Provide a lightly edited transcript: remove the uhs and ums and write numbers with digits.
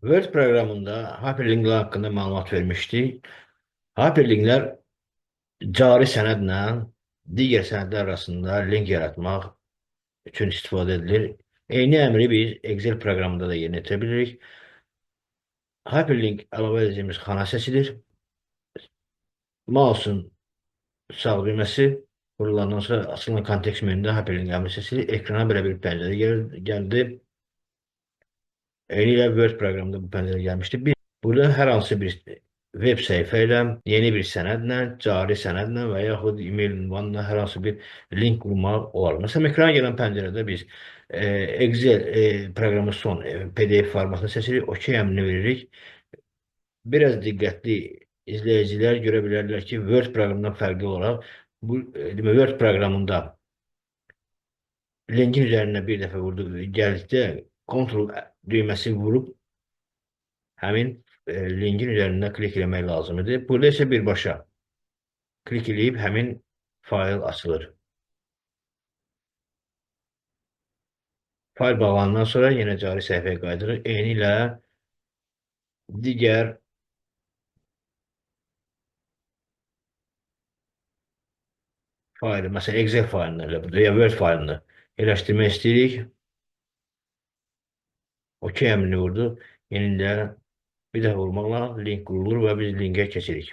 Word proqramında hyperlinklər haqqında məlumat vermişdik. Hyperlinklər cari sənədlə digər sənədlər arasında link yaratmaq üçün istifadə edilir. Eyni əmri biz Excel proqramında da yerinə yetirə bilirik. Hyperlink əlavə edəcəyimiz xana seçilir. Mouse'un sağ düyməsi vurulandan sonra açılan kontekst menüdə hyperlink əmri seçilir. Ekrana belə bir pəncərə gəldi. Eynilə Word proqramında bu pəncərə gəlmişdi. Burada hər hansı bir web səhifə ilə, yeni bir sənədlə, cari sənədlə və yaxud e-mail ünvanla hər hansı bir link qurmaq olar. Məsələn, ekrana gələn pəncərədə biz Excel proqramı son PDF formatını seçirik, OK əmrini veririk. Biraz diqqətli izləyicilər görə bilərlər ki, Word proqramından fərqli olaraq bu Word proqramında linkin üzərində bir dəfə vurduq, gəldikdə Ctrl düyməsini vurub həmin linkin üzərində klik eləmək lazımdır. Burada isə birbaşa klik eləyib həmin fayl açılır. Fayl bağlanandan sonra yenə cari səhifəyə qayıdırıq. Eyni ilə digər faylı, məsələn Excel faylını ya Word faylını yerləşdirmək istəyirik. OK əmrini vurdu. Yenidə bir dəfə vurmaqla link qurulur və biz linkə keçirik.